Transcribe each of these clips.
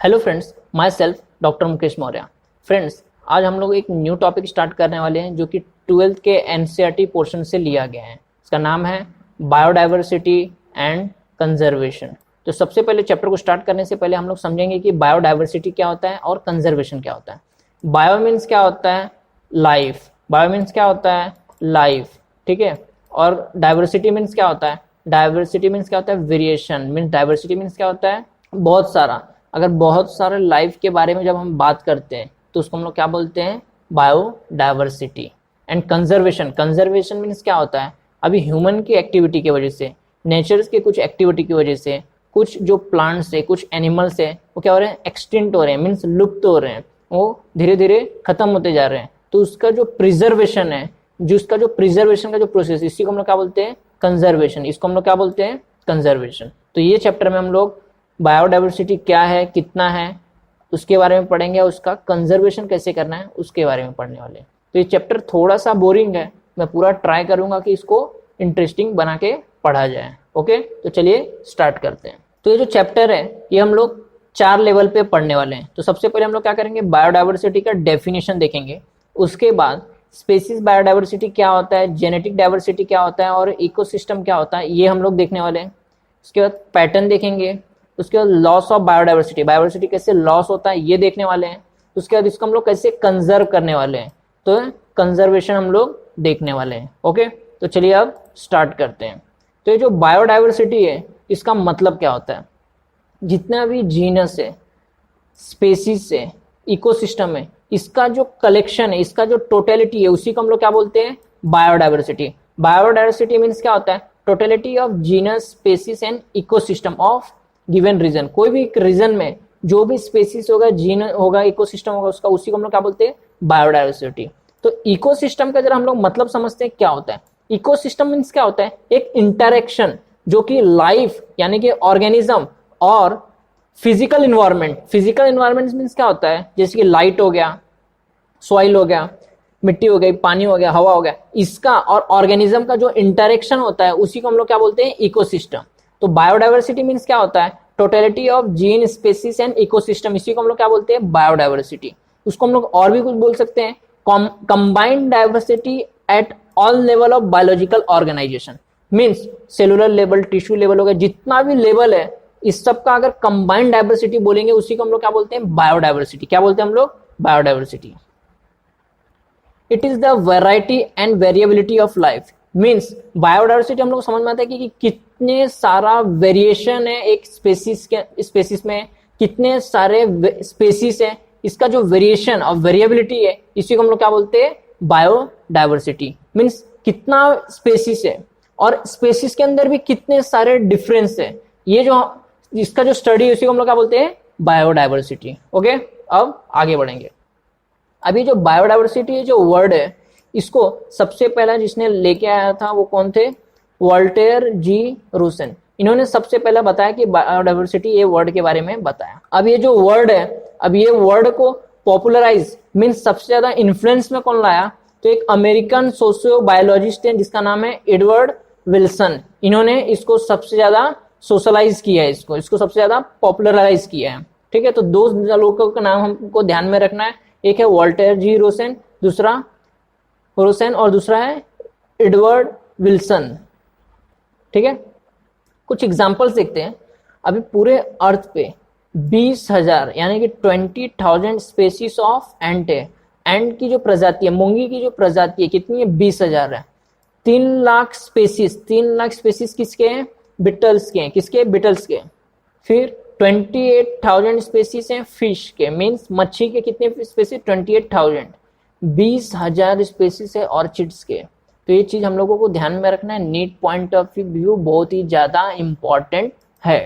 Hello friends, my self doctor Mukesh Maurya. Friends, आज हम लोग एक न्यू टॉपिक स्टार्ट करने वाले हैं जो कि 12th के एनसीईआरटी पोर्शन से लिया गया है। इसका नाम है बायोडाइवर्सिटी एंड कंजर्वेशन। तो सबसे पहले चैप्टर को स्टार्ट करने से पहले हम लोग समझेंगे कि बायोडाइवर्सिटी क्या होता है और कंजर्वेशन क्या होता है। बायो मीन्स क्या होता है? लाइफ। बायो मीन्स क्या होता है? लाइफ, ठीक है। और डाइवर्सिटी मीन्स क्या होता है? डाइवर्सिटी मीन्स क्या होता है? वेरिएशन। मीन्स डाइवर्सिटी मीन्स क्या होता है? बहुत सारा। अगर बहुत सारे लाइफ के बारे में जब हम बात करते हैं तो उसको हम लोग क्या बोलते हैं? Biodiversity. And conservation, conservation means क्या होता है? अभी ह्यूमन की एक्टिविटी की वजह से, नेचर के कुछ एक्टिविटी की वजह से कुछ जो प्लांट्स है, कुछ एनिमल्स है, वो क्या हो रहे हैं? एक्सटिंक्ट हो रहे हैं, मीन्स लुप्त हो रहे हैं, वो धीरे धीरे खत्म होते जा रहे हैं। तो उसका जो प्रिजर्वेशन है, जो उसका जो प्रिजर्वेशन का जो प्रोसेस, इसी को हम लोग क्या बोलते हैं? कंजर्वेशन। इसको हम लोग क्या बोलते हैं? कंजर्वेशन। तो ये चैप्टर में हम लोग बायोडाइवर्सिटी क्या है, कितना है, उसके बारे में पढ़ेंगे और उसका कंजर्वेशन कैसे करना है उसके बारे में पढ़ने वाले। तो ये चैप्टर थोड़ा सा बोरिंग है, मैं पूरा ट्राई करूंगा कि इसको इंटरेस्टिंग बना के पढ़ा जाए। ओके, तो चलिए स्टार्ट करते हैं। तो ये जो चैप्टर है ये हम लोग 4 लेवल पे पढ़ने वाले हैं। तो सबसे पहले हम लोग क्या करेंगे? बायोडाइवर्सिटी का डेफिनेशन देखेंगे। उसके बाद स्पेसीज बायोडाइवर्सिटी क्या होता है, जेनेटिक डाइवर्सिटी क्या होता है और इकोसिस्टम क्या होता है, ये हम लोग देखने वाले हैं। उसके बाद पैटर्न देखेंगे। उसके बाद लॉस ऑफ बायोडाइवर्सिटी, बायोडाइवर्सिटी कैसे लॉस होता है ये देखने वाले हैं। उसके बाद इसको हम लोग कैसे कंजर्व करने वाले हैं, तो कंजर्वेशन हम लोग देखने वाले हैं। ओके, तो चलिए अब स्टार्ट करते हैं। तो ये जो बायोडाइवर्सिटी है इसका मतलब क्या होता है? जितना भी जीनस है, स्पेसीज है, इकोसिस्टम है, इसका जो कलेक्शन है, इसका जो टोटलिटी है, उसी को हम लोग क्या बोलते हैं? बायोडाइवर्सिटी। बायोडाइवर्सिटी मीन्स क्या होता है? Totality of genus, species and ecosystem of given region. कोई भी एक रीजन में जो भी स्पेसीज होगा, जीन होगा, इकोसिस्टम होगा, उसका उसी को हम लोग क्या बोलते हैं? बायोडाइवर्सिटी। तो इकोसिस्टम का जरा हम लोग मतलब समझते हैं क्या होता है। इकोसिस्टम मीन्स क्या होता है? एक इंटरेक्शन जो कि लाइफ यानी कि ऑर्गेनिज्म और physical environment. Physical environment means क्या होता है? जैसे कि लाइट हो गया, सॉइल हो गया, मिट्टी हो गई, पानी हो गया, हवा हो गया, इसका और ऑर्गेनिज्म का जो इंटरेक्शन होता है उसी को हम लोग क्या बोलते हैं? इकोसिस्टम। तो बायोडाइवर्सिटी मीन्स क्या होता है? Totality of gene, species and ecosystem, इसी को हम लोग क्या बोलते हैं? बायोडाइवर्सिटी। उसको हम लोग और भी कुछ बोल सकते हैं, combined diversity at all level of biological organisation. Means cellular level, tissue level हो गया, जितना भी लेवल है इस सब का अगर कंबाइंड डाइवर्सिटी बोलेंगे उसी को हम लोग क्या बोलते हैं? बायोडाइवर्सिटी। क्या बोलते हैं हम लोग? Biodiversity. It is the variety and variability of life. Means biodiversity हम लोग समझ में आता है कि कितने सारा वेरिएशन है एक स्पेसीज में, कितने सारे स्पेसीज है, इसका जो वेरिएशन और वेरिएबिलिटी है इसी को हम लोग क्या बोलते हैं? बायोडाइवर्सिटी। मीन्स कितना स्पेसीज है और स्पेसीज के अंदर भी कितने सारे डिफरेंस है, ये जो इसका जो स्टडी है उसी को हम लोग क्या बोलते हैं? बायोडाइवर्सिटी। ओके, अब आगे बढ़ेंगे। अभी जो बायोडाइवर्सिटी जो वर्ड है इसको सबसे पहला जिसने लेके आया था वो कौन थे? वॉल्टेयर जी रूसन। इन्होंने सबसे पहला बताया कि बायोडाइवर्सिटी ये वर्ड के बारे में बताया। अब ये जो वर्ड है, अब ये वर्ड को पॉपुलराइज मीन्स सबसे ज्यादा इन्फ्लुएंस में कौन लाया? तो एक अमेरिकन सोशियो बायोलॉजिस्ट है जिसका नाम है एडवर्ड विल्सन। इन्होंने इसको सबसे ज्यादा सोशलाइज किया है, इसको सबसे ज्यादा पॉपुलराइज किया है। ठीक है, तो 2 लोगों का नाम हमको ध्यान में रखना है। एक है वॉल्टेयर जी रोसेन, दूसरा रोसेन, और दूसरा है एडवर्ड विल्सन। ठीक है, कुछ एग्जांपल्स देखते हैं। अभी पूरे अर्थ पे 20,000 यानी कि 20,000 स्पेसीज ऑफ एंट है। एंट की जो प्रजाति है, मूंगी की जो प्रजाति है, कितनी है? 20,000 है। 3 लाख स्पेसीज किसके हैं? बिटल्स के हैं। किसके? बिटल्स के। फिर 28,000 स्पेसीज हैं फिश के, मीन्स मच्छी के। कितने स्पेसीज? 28,000। 20,000 स्पेसीज है ऑर्चिड्स के। तो ये चीज हम लोगों को ध्यान में रखना है, नीट पॉइंट ऑफ व्यू बहुत ही ज्यादा इंपॉर्टेंट है।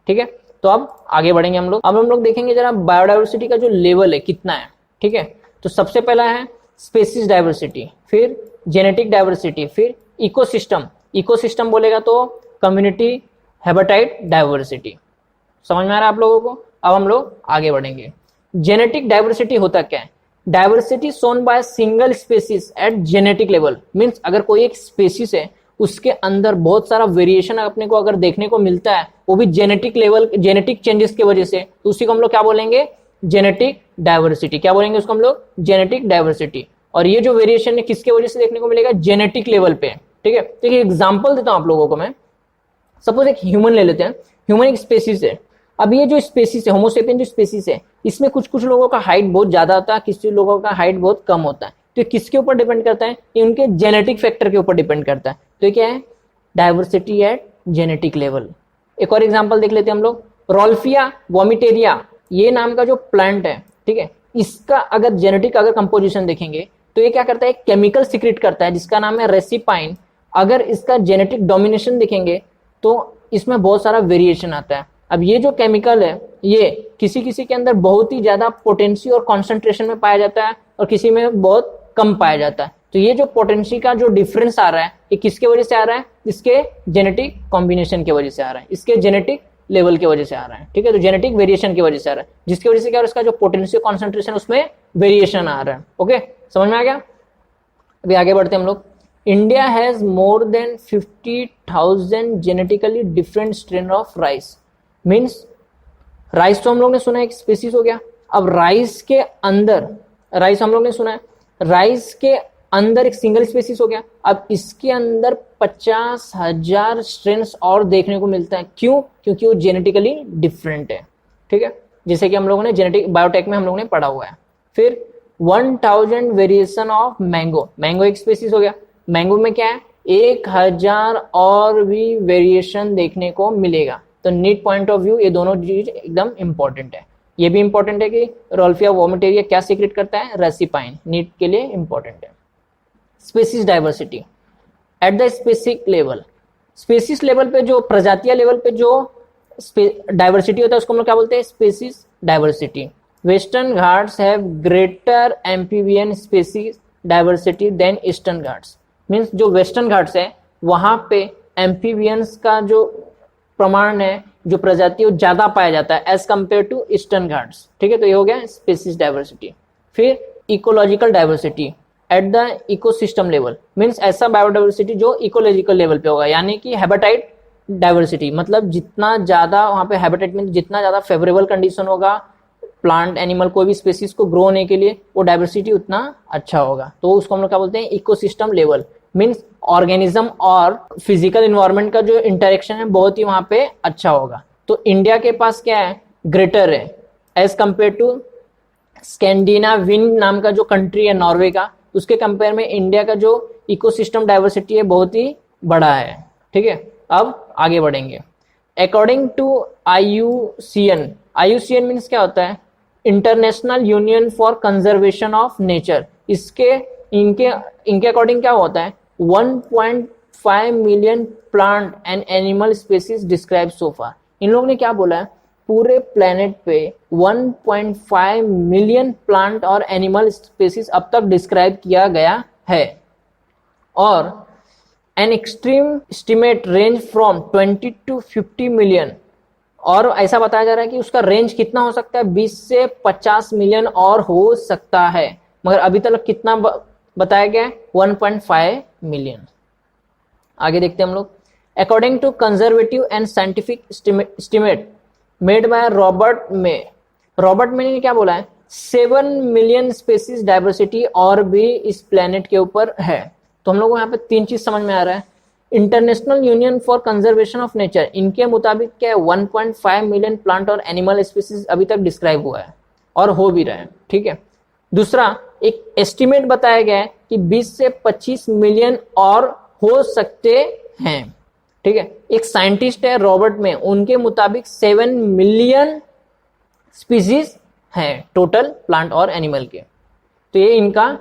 ठीक है, तो अब आगे बढ़ेंगे हम लोग। अब हम लोग देखेंगे जरा बायोडाइवर्सिटी का जो लेवल है कितना है। ठीक है, तो सबसे पहला है स्पेसीज डाइवर्सिटी, फिर जेनेटिक डाइवर्सिटी, फिर इकोसिस्टम। इकोसिस्टम बोलेगा तो कम्युनिटी हैबिटेट डाइवर्सिटी। समझ में आ रहा है आप लोगों को? अब हम लोग आगे बढ़ेंगे। जेनेटिक डाइवर्सिटी होता क्या है? Diversity shown by single species at genetic level. Means अगर कोई एक स्पेसीज है उसके अंदर बहुत सारा वेरिएशन अपने को अगर देखने को मिलता है, वो भी जेनेटिक लेवल, जेनेटिक चेंजेस की वजह से, तो उसी को हम लोग क्या बोलेंगे, जेनेटिक डाइवर्सिटी। क्या बोलेंगे उसको हम लोग, जेनेटिक डाइवर्सिटी। और ये जो वेरिएशन है किसके वजह से देखने को मिलेगा, जेनेटिक लेवल पे। ठीक है, तो एक एग्जांपल देता हूं आप लोगों को मैं। सपोज एक ह्यूमन ले लेते हैं, ह्यूमन एक स्पेसीज है। अब ये जो स्पेसीज है, होमोसेपियन जो स्पेसीज है, इसमें कुछ कुछ लोगों का हाइट बहुत ज्यादा होता है, किसी लोगों का हाइट बहुत कम होता है। तो ये किसके ऊपर डिपेंड करता है, ये उनके जेनेटिक फैक्टर के ऊपर डिपेंड करता है। तो ये क्या है, डाइवर्सिटी एट जेनेटिक लेवल। एक और एग्जांपल देख लेते हैं हम लोग, रोल्फिया वोमिटेरिया, ये नाम का जो प्लांट है, ठीक है, इसका अगर जेनेटिक अगर कंपोजिशन देखेंगे तो ये क्या करता है, केमिकल सीक्रेट करता है जिसका नाम है रेसिपाइन। अगर इसका जेनेटिक डोमिनेशन देखेंगे तो इसमें बहुत सारा वेरिएशन आता है। अब ये जो केमिकल है, ये किसी किसी के अंदर बहुत ही ज्यादा पोटेंसी और कॉन्सेंट्रेशन में पाया जाता है और किसी में बहुत कम पाया जाता है। तो ये जो पोटेंसी का जो डिफरेंस आ रहा है, ये किसके वजह से आ रहा है, इसके जेनेटिक कॉम्बिनेशन की वजह से आ रहा है, इसके जेनेटिक लेवल की वजह से आ रहा है। ठीक है, तो जेनेटिक वेरिएशन की वजह से आ रहा है, जिसकी वजह से क्या, इसका जो पोटेंशियल कॉन्सेंट्रेशन उसमें वेरिएशन आ रहा है। ओके, समझ में आ गया। अभी आगे बढ़ते हैं हम लोग। India has more than 50,000 genetically different strain of rice. Means rice तो हम लोग ने सुना है एक स्पीसीज हो गया। अब राइस के अंदर, राइस हम लोग ने सुना है, राइस के अंदर एक सिंगल स्पीसीज हो गया। अब इसके अंदर 50,000 स्ट्रेन्स और देखने को मिलता है। क्यों? क्योंकि वो जेनेटिकली डिफरेंट है। ठीक है, जैसे कि हम लोगों ने जेनेटिक बायोटेक में हम लोगों ने पढ़ा हुआ है। फिर 1000 वेरिएशन ऑफ मैंगो, मैंगो एक स्पीसीज हो गया। मैंगो में क्या है, 1000 और भी वेरिएशन देखने को मिलेगा। तो नीट पॉइंट ऑफ व्यू ये दोनों चीज एकदम इंपॉर्टेंट है। ये भी इंपॉर्टेंट है कि रोल्फिया वोमिटेरिया क्या सीक्रेट करता है, रेसिपाइन, नीट के लिए इंपॉर्टेंट है। Species diversity at the specific level, species level पे जो प्रजातीय लेवल पे जो डाइवर्सिटी होता है उसको हम लोग क्या बोलते हैं, species diversity. Western Ghats have greater amphibian species diversity than Eastern Ghats. Means जो वेस्टर्न घाट्स है वहां पे एम्फीबियंस का जो प्रमाण है, जो प्रजाति है, ज्यादा पाया जाता है as compare to Eastern Ghats. ठीक है, तो ये हो गया स्पीसीज डाइवर्सिटी। फिर ecological diversity at the ecosystem level, means ऐसा बायोडाइवर्सिटी जो इकोलॉजिकल लेवल पे होगा, यानी कि हैबिटेट डाइवर्सिटी, मतलब जितना ज्यादा वहां पे हैबिटेट में जितना ज्यादा फेवरेबल कंडीशन होगा प्लांट एनिमल कोई भी स्पीसीज को ग्रो होने के लिए, वो डाइवर्सिटी उतना अच्छा होगा। तो उसको हम लोग क्या बोलते हैं, इकोसिस्टम लेवल। मीन्स ऑर्गेनिज्म और फिजिकल इन्वायरमेंट का जो इंटरेक्शन है बहुत ही वहां पे अच्छा होगा। तो इंडिया के पास क्या है, ग्रेटर है एज कंपेयर टू स्कैंडिनावियन नाम का जो कंट्री है नॉर्वे का, उसके कंपेयर में इंडिया का जो इकोसिस्टम डाइवर्सिटी है बहुत ही बड़ा है। ठीक है, अब आगे बढ़ेंगे। According to IUCN, IUCN means क्या होता है, international union for conservation of nature. इनके अकॉर्डिंग क्या होता है, 1.5 million plant and animal species describe so far. इन लोगों ने क्या बोला है, पूरे प्लेनेट पे 1.5 मिलियन प्लांट और एनिमल स्पीसीज अब तक डिस्क्राइब किया गया है। और an extreme estimate range from 20 to 50 million, और ऐसा बताया जा रहा है कि उसका रेंज कितना हो सकता है, 20 से 50 मिलियन और हो सकता है। मगर अभी तक कितना बताया गया है, 1.5 मिलियन। आगे देखते हैं हम लोग। According to conservative and scientific estimate made by Robert May ने क्या बोला है, 7 मिलियन स्पीसीज डाइवर्सिटी और भी इस प्लेनेट के ऊपर है। तो हम लोग को यहाँ पे 3 चीज समझ में आ रहा है। International union for conservation of nature, इनके मुताबिक क्या है, 1.5 मिलियन प्लांट और एनिमल स्पीसीज अभी तक डिस्क्राइब हुआ है और हो भी रहा है। ठीक है, दूसरा एक एस्टिमेट बताया गया है कि 20 से 25 मिलियन और हो सकते हैं। ठीक है, एक साइंटिस्ट है रॉबर्ट में, उनके मुताबिक 7 मिलियन स्पीसीज हैं टोटल प्लांट और एनिमल के। तो ये इनका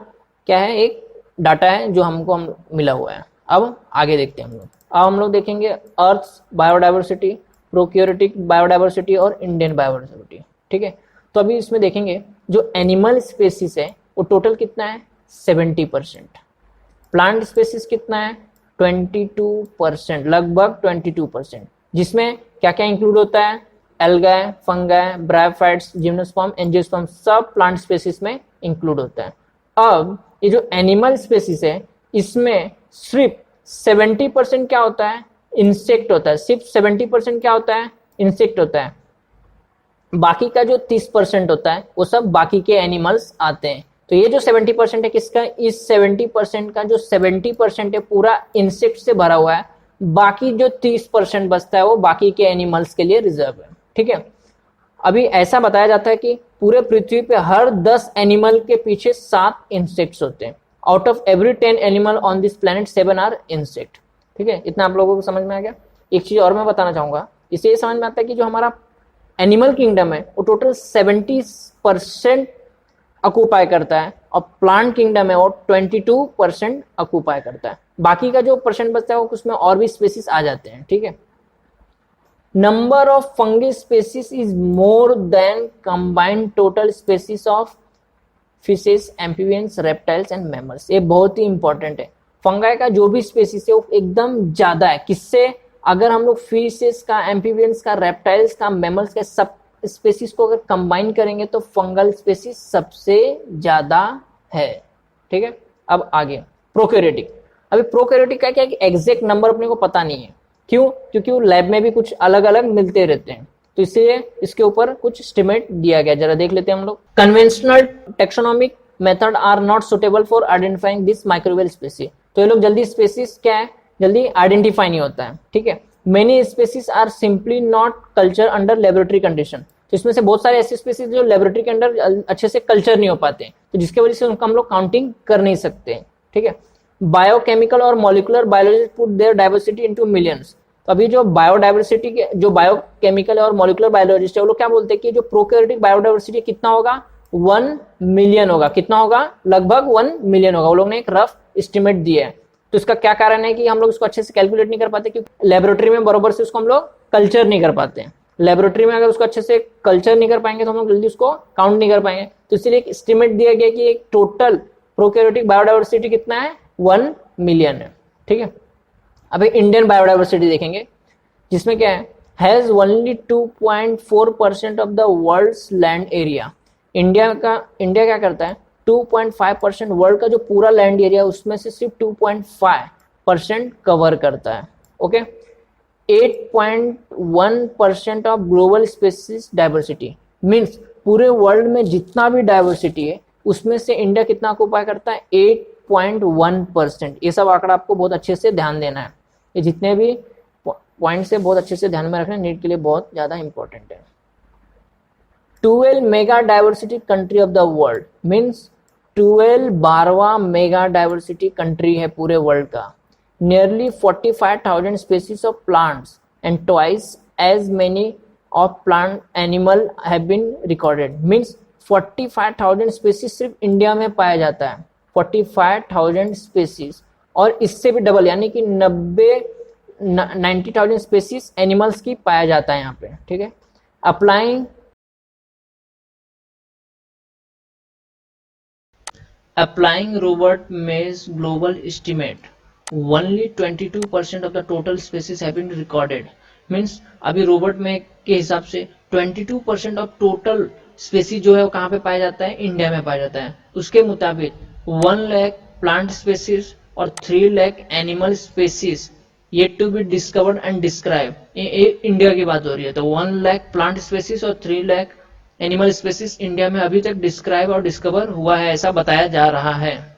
क्या है, एक डाटा है जो हमको मिला हुआ है। अब आगे देखते हैं हम लोग। अब हम लोग देखेंगे अर्थ बायोडाइवर्सिटी, प्रोक्योरेटिक बायोडाइवर्सिटी और इंडियन बायोडाइवर्सिटी। ठीक है, तो अभी इसमें देखेंगे जो एनिमल स्पेसीज है वो टोटल कितना है, 70%। प्लांट स्पेसीज कितना है, 22%, लगभग 22%, जिसमें क्या क्या इंक्लूड होता है, एल्गाe, फंगाई, ब्रायोफाइट्स, जिम्नोस्पर्म, एंजियोस्पर्म, सब प्लांट स्पेसीज में इंक्लूड होता है। अब ये जो एनिमल स्पेसीज है इसमें सिर्फ 70% क्या होता है, इंसेक्ट होता है। सिर्फ 70% क्या होता है, इंसेक्ट होता है। बाकी का जो 30% होता है वो सब बाकी के एनिमल्स आते हैं। तो ये जो 70% है किसका, इस 70% का जो 70% है पूरा इंसेक्ट से भरा हुआ है। बाकी जो 30% बचता है वो बाकी के एनिमल्स के लिए रिजर्व है। ठीक है, अभी ऐसा बताया जाता है कि पूरे पृथ्वी पे हर 10 एनिमल के पीछे 7 इंसेक्ट्स होते हैं। Out of every 10 animal on this planet 7 are insect. ठीक है, इतना आप लोगों को समझ में आ गया। एक चीज और मैं बताना चाहूंगा, इससे ये समझ में आता है कि जो हमारा एनिमल किंगडम है वो टोटल 70% ऑक्यूपाई करता है और प्लांट किंगडम है वो 22% ऑक्यूपाई करता है। बाकी का जो परसेंट बचता है वो उसमें और भी स्पेसीज आ जाते हैं। ठीक है, number of fungi species is more than combined total species of fishes, amphibians, reptiles and mammals. ये बहुत ही इंपॉर्टेंट है। फंगाई का जो भी स्पेसीज है वो एकदम ज्यादा है। किससे, अगर हम लोग फिशेस का, एम्फीबियंस का, रेप्टाइल्स का, मैमल्स का सब स्पेसीज को अगर कंबाइन करेंगे तो फंगल स्पेसीज सबसे ज्यादा है। ठीक है, अब आगे प्रोकैरियोटिक। अभी प्रोकैरियोटिक का क्या है कि एग्जैक्ट नंबर अपने को पता नहीं है। क्यों, क्योंकि वो लैब में भी कुछ अलग अलग मिलते रहते हैं, तो इसलिए इसके ऊपर कुछ एस्टिमेट दिया गया। जरा देख लेते हैं हम लोग। Conventional taxonomic method are not suitable for identifying this microbial species. तो ये लोग जल्दी स्पेसीज क्या है, जल्दी आइडेंटिफाई नहीं होता है। ठीक है, many species are simply not culture under laboratory condition. तो इसमें से बहुत सारे ऐसे स्पेसीज जो लेबोरेटरी के अंदर अच्छे से कल्चर नहीं हो पाते हैं, तो जिसकी वजह से उनका हम लोग काउंटिंग कर नहीं सकते हैं। ठीक है, बायोकेमिकल और molecular biologist put their diversity into millions. तो अभी जो बायोडाइवर्सिटी के, जो बायोकेमिकल और मॉलिकुलर बायोलॉजिस्ट है वो लोग क्या बोलते हैं कि जो प्रोकैरियोटिक बायोडाइवर्सिटी कितना होगा, 1 मिलियन होगा। कितना होगा, लगभग 1 मिलियन होगा। वो लोग ने एक रफ एस्टिमेट दिया है। तो इसका क्या कारण है कि हम लोग इसको अच्छे से कैलकुलेट नहीं कर पाते, क्योंकि लेबोरेटरी में बराबर से उसको हम लोग कल्चर नहीं कर पाते हैं। लेबोरेटरी में अगर उसको अच्छे से कल्चर नहीं कर पाएंगे तो हम लोग जल्दी उसको काउंट नहीं कर पाएंगे। तो इसलिए एक एस्टिमेट दिया गया कि एक टोटल प्रोकैरियोटिक बायोडाइवर्सिटी कितना है, 1 मिलियन है। ठीक है, अब इंडियन बायोडाइवर्सिटी देखेंगे, जिसमें क्या है, has only 2.4% of the world's land area. India क्या करता है, 2.5% वर्ल्ड का जो पूरा लैंड एरिया उसमें से सिर्फ 2.5% कवर करता है। Okay, 8.1% of global species diversity, means पूरे वर्ल्ड में जितना भी डाइवर्सिटी है उसमें से इंडिया कितना ऑक्यूपाई करता है, 8.1%। ये सब आंकड़ा आपको बहुत अच्छे से ध्यान देना है। ये जितने भी पॉइंट से बहुत अच्छे से ध्यान में रखना, नीट के लिए बहुत ज्यादा इंपॉर्टेंट है। 12 mega diversity country of the world, means 12वां मेगा डाइवर्सिटी कंट्री है पूरे वर्ल्ड का। Nearly 45,000 species of plants and twice as many of plant animal have been recorded. Means 45,000 species सिर्फ इंडिया में पाया जाता है, 45,000 स्पेसीज, और इससे भी डबल यानी कि 90,000 स्पेसीज एनिमल्स की पाया जाता है यहाँ पे। ठीक है, Applying Robert May's global estimate, only 22% of the total species have been recorded. Means अभी रॉबर्ट मे के हिसाब से 22% ऑफ टोटल स्पेसीज जो है वो कहाँ पे पाया जाता है, इंडिया में पाया जाता है। उसके मुताबिक 1 लाख प्लांट स्पेसीज और 3 lakh animal species yet to be discovered and describe. India की बात हो रही है, तो 1 लाख प्लांट स्पेसीज और 3 लाख एनिमल स्पेसीज इंडिया में अभी तक डिस्क्राइब और डिस्कवर हुआ है, ऐसा बताया जा रहा है।